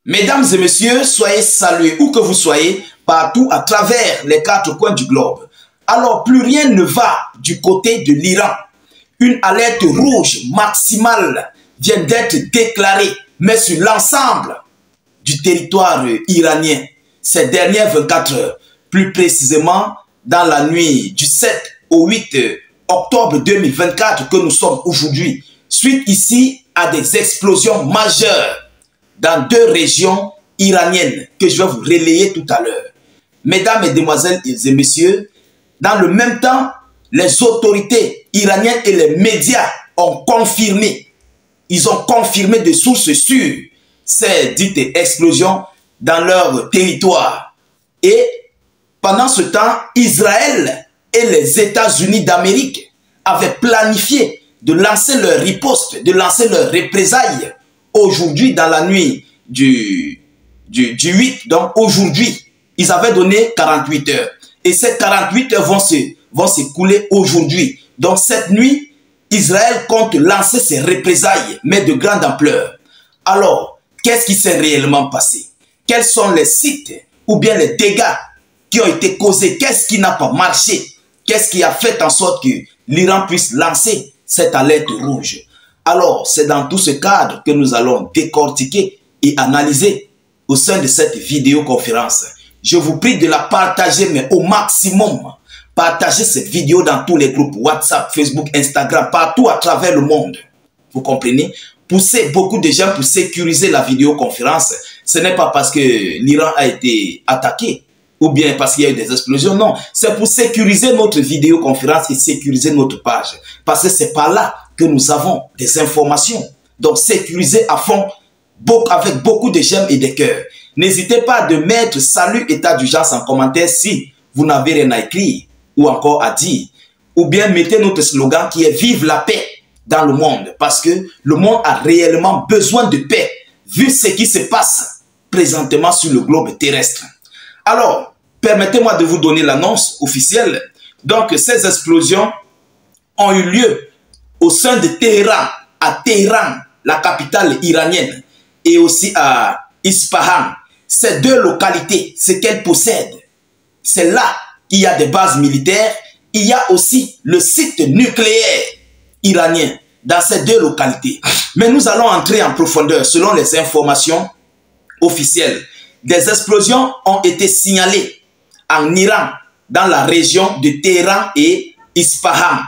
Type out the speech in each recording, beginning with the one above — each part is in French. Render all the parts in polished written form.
Mesdames et messieurs, soyez salués où que vous soyez, partout à travers les quatre coins du globe. Alors, plus rien ne va du côté de l'Iran. Une alerte rouge maximale vient d'être déclarée, mais sur l'ensemble du territoire iranien ces dernières 24 heures. Plus précisément, dans la nuit du 7 au 8 octobre 2024 que nous sommes aujourd'hui, suite ici à des explosions majeures dans deux régions iraniennes que je vais vous relayer tout à l'heure. Mesdames, Mesdemoiselles et messieurs, dans le même temps, les autorités iraniennes et les médias ont confirmé, ils ont confirmé de sources sûres ces dites explosions dans leur territoire. Et pendant ce temps, Israël et les États-Unis d'Amérique avaient planifié de lancer leur riposte, de lancer leur représailles aujourd'hui dans la nuit du 8. Donc aujourd'hui, ils avaient donné 48 heures. Et ces 48 heures vont s'écouler aujourd'hui. Donc cette nuit, Israël compte lancer ses représailles, mais de grande ampleur. Alors, qu'est-ce qui s'est réellement passé? Quels sont les sites ou bien les dégâts qui ont été causés? Qu'est-ce qui n'a pas marché? Qu'est-ce qui a fait en sorte que l'Iran puisse lancer cette alerte rouge? Alors, c'est dans tout ce cadre que nous allons décortiquer et analyser au sein de cette vidéoconférence. Je vous prie de la partager, mais au maximum. Partagez cette vidéo dans tous les groupes WhatsApp, Facebook, Instagram, partout à travers le monde. Vous comprenez? Poussez beaucoup de gens pour sécuriser la vidéoconférence. Ce n'est pas parce que l'Iran a été attaqué ou bien parce qu'il y a eu des explosions. Non, c'est pour sécuriser notre vidéoconférence et sécuriser notre page. Parce que c'est par là que nous avons des informations. Donc, sécurisez à fond avec beaucoup de j'aime et de cœurs. N'hésitez pas de mettre salut état d'urgence en commentaire si vous n'avez rien à écrire ou encore à dire. Ou bien mettez notre slogan qui est vive la paix dans le monde. Parce que le monde a réellement besoin de paix vu ce qui se passe présentement sur le globe terrestre. Alors, permettez-moi de vous donner l'annonce officielle. Donc, ces explosions ont eu lieu au sein de Téhéran, à Téhéran, la capitale iranienne, et aussi à Ispahan. Ces deux localités, ce qu'elles possèdent, c'est là qu'il y a des bases militaires. Il y a aussi le site nucléaire iranien dans ces deux localités. Mais nous allons entrer en profondeur selon les informations officielles. Des explosions ont été signalées en Iran, dans la région de Téhéran et Ispahan.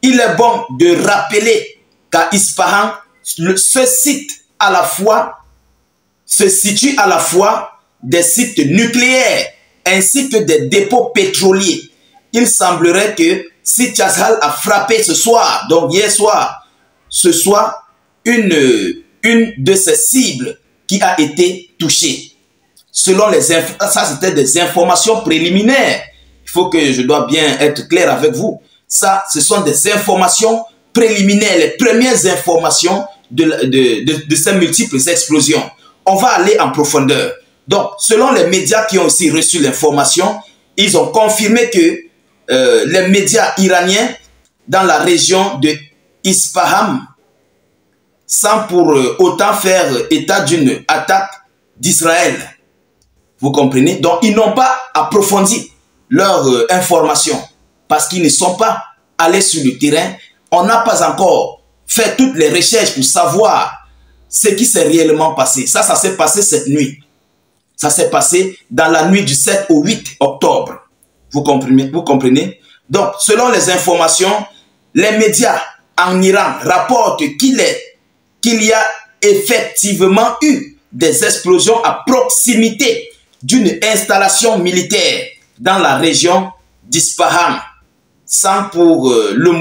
Il est bon de rappeler qu'à Ispahan, ce site à la fois se situe à la fois des sites nucléaires ainsi que des dépôts pétroliers. Il semblerait que si Tchazhal a frappé ce soir, donc hier soir, ce soit une de ces cibles qui a été touchée. Selon les ça c'était des informations préliminaires. Il faut que je dois bien être clair avec vous. Ça, ce sont des informations préliminaires, les premières informations de ces multiples explosions. On va aller en profondeur. Donc, selon les médias qui ont aussi reçu l'information, ils ont confirmé que les médias iraniens dans la région de Ispahan, sans pour autant faire état d'une attaque d'Israël. Vous comprenez? Donc, ils n'ont pas approfondi leur information parce qu'ils ne sont pas allés sur le terrain. On n'a pas encore fait toutes les recherches pour savoir ce qui s'est réellement passé. Ça s'est passé cette nuit. Ça s'est passé dans la nuit du 7 au 8 octobre. Vous comprenez? Vous comprenez? Donc, selon les informations, les médias en Iran rapportent qu'il y a effectivement eu des explosions à proximité d'une installation militaire dans la région d'Ispahan, sans pour le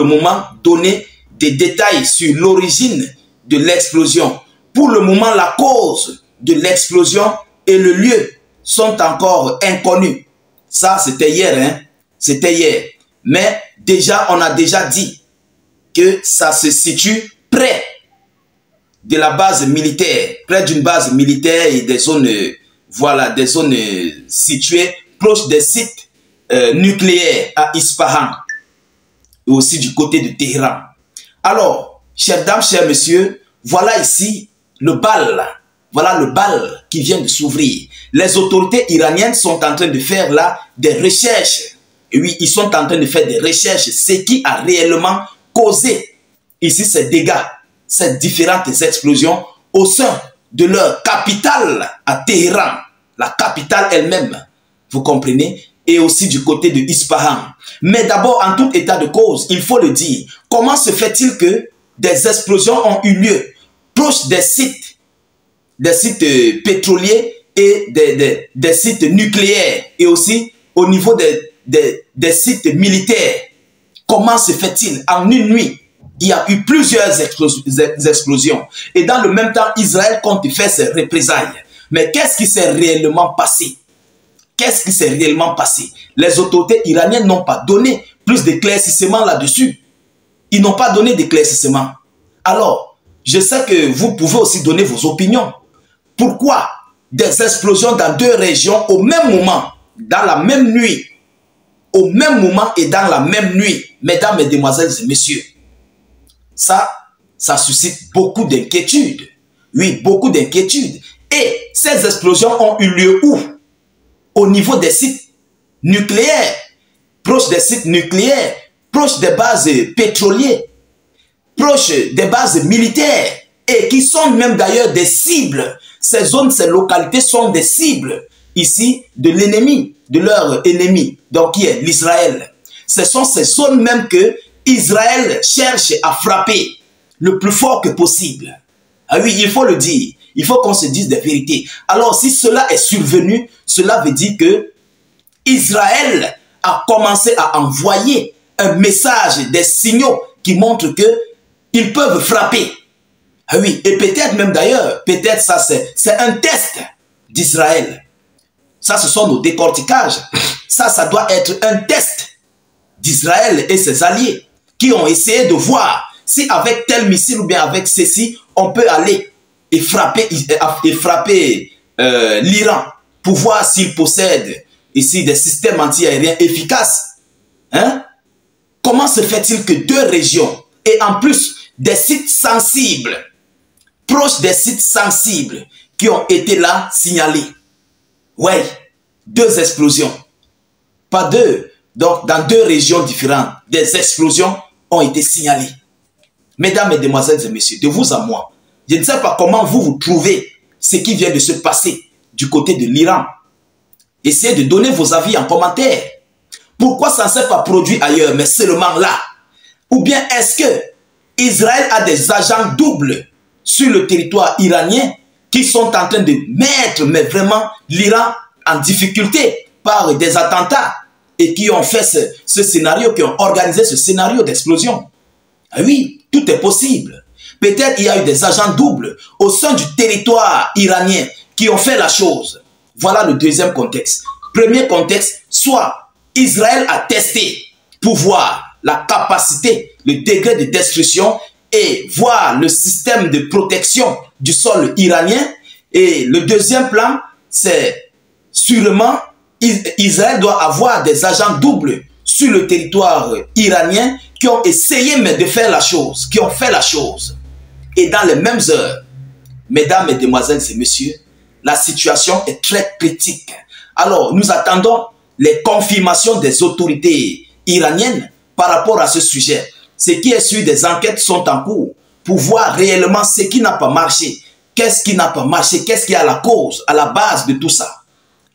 moment donner des détails sur l'origine de l'explosion. Pour le moment, la cause de l'explosion et le lieu sont encore inconnus. Ça, c'était hier, hein? C'était hier. Mais déjà, on a déjà dit que ça se situe près de la base militaire, près d'une base militaire et des zones, voilà, des zones situées proches des sites nucléaires à Ispahan et aussi du côté de Téhéran. Alors, chères dames, chers messieurs, voilà ici le bal. Voilà le bal qui vient de s'ouvrir. Les autorités iraniennes sont en train de faire là des recherches. Et oui, ils sont en train de faire des recherches. Ce qui a réellement causé ici ces dégâts, ces différentes explosions au sein de leur capitale à Téhéran. La capitale elle-même, vous comprenez? Et aussi du côté de Ispahan. Mais d'abord, en tout état de cause, il faut le dire, comment se fait-il que des explosions ont eu lieu proches des sites pétroliers et des sites nucléaires et aussi au niveau des sites militaires? Comment se fait-il? En une nuit, il y a eu plusieurs explosions. Et dans le même temps, Israël compte faire ses représailles. Mais qu'est-ce qui s'est réellement passé? Qu'est-ce qui s'est réellement passé? Les autorités iraniennes n'ont pas donné plus d'éclaircissements là-dessus. Ils n'ont pas donné d'éclaircissements. Alors, je sais que vous pouvez aussi donner vos opinions. Pourquoi des explosions dans deux régions au même moment, dans la même nuit? Au même moment et dans la même nuit, mesdames, mesdemoiselles et messieurs. Ça suscite beaucoup d'inquiétudes. Oui, beaucoup d'inquiétudes. Et ces explosions ont eu lieu où? Au niveau des sites nucléaires, proches des sites nucléaires, proches des bases pétrolières, proches des bases militaires, et qui sont même d'ailleurs des cibles. Ces zones, ces localités sont des cibles ici de l'ennemi, de leur ennemi, donc qui est l'Israël. Ce sont ces zones même que Israël cherche à frapper le plus fort que possible. Ah oui, il faut le dire. Il faut qu'on se dise des vérités. Alors, si cela est survenu, cela veut dire que Israël a commencé à envoyer un message, des signaux qui montrent qu'ils peuvent frapper. Ah oui, et peut-être même d'ailleurs, peut-être ça c'est un test d'Israël. Ça, ce sont nos décorticages. Ça doit être un test d'Israël et ses alliés qui ont essayé de voir si avec tel missile ou bien avec ceci, on peut aller et frapper l'Iran pour voir s'il possède ici des systèmes anti-aériens efficaces. Hein? Comment se fait-il que deux régions et en plus des sites sensibles, proches des sites sensibles qui ont été là signalés? Ouais, deux explosions. Pas deux. Donc, dans deux régions différentes, des explosions ont été signalées. Mesdames, mesdemoiselles et messieurs, de vous à moi, je ne sais pas comment vous trouvez ce qui vient de se passer du côté de l'Iran. Essayez de donner vos avis en commentaire. Pourquoi ça ne s'est pas produit ailleurs, mais seulement là? Ou bien est-ce que Israël a des agents doubles sur le territoire iranien qui sont en train de mettre mais vraiment l'Iran en difficulté par des attentats et qui ont fait ce scénario, qui ont organisé ce scénario d'explosion? Ah oui, tout est possible. Peut-être il y a eu des agents doubles au sein du territoire iranien qui ont fait la chose. Voilà le deuxième contexte. Premier contexte, soit Israël a testé pour voir la capacité, le degré de destruction et voir le système de protection du sol iranien. Et le deuxième plan, c'est sûrement Israël doit avoir des agents doubles sur le territoire iranien qui ont essayé de faire la chose, qui ont fait la chose. Et dans les mêmes heures, mesdames, mesdemoiselles et messieurs, la situation est très critique. Alors, nous attendons les confirmations des autorités iraniennes par rapport à ce sujet. Ce qui est sûr, des enquêtes sont en cours pour voir réellement ce qui n'a pas marché. Qu'est-ce qui n'a pas marché? Qu'est-ce qui est à la cause, à la base de tout ça?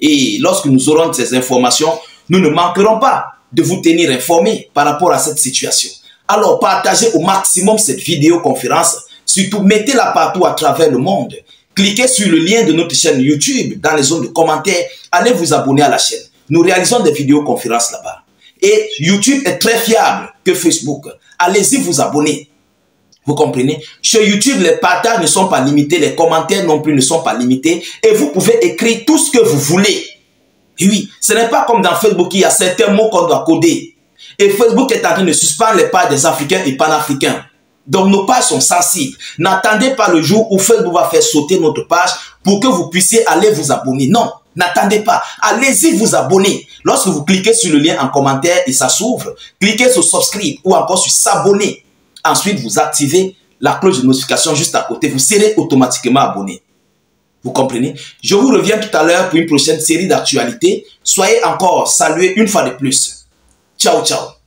Et lorsque nous aurons ces informations, nous ne manquerons pas de vous tenir informés par rapport à cette situation. Alors, partagez au maximum cette vidéoconférence. Surtout, mettez-la partout à travers le monde. Cliquez sur le lien de notre chaîne YouTube dans les zones de commentaires. Allez vous abonner à la chaîne. Nous réalisons des vidéoconférences là-bas. Et YouTube est très fiable que Facebook. Allez-y vous abonner. Vous comprenez? Chez YouTube, les partages ne sont pas limités. Les commentaires non plus ne sont pas limités. Et vous pouvez écrire tout ce que vous voulez. Et oui, ce n'est pas comme dans Facebook, il y a certains mots qu'on doit coder. Et Facebook est en train de suspendre les pages des Africains et panafricains. Donc nos pages sont sensibles. N'attendez pas le jour où Facebook va faire sauter notre page pour que vous puissiez aller vous abonner. Non, n'attendez pas. Allez-y vous abonner. Lorsque vous cliquez sur le lien en commentaire et ça s'ouvre, cliquez sur subscribe ou encore sur s'abonner. Ensuite, vous activez la cloche de notification juste à côté. Vous serez automatiquement abonné. Vous comprenez? Je vous reviens tout à l'heure pour une prochaine série d'actualités. Soyez encore salués une fois de plus. Ciao, ciao.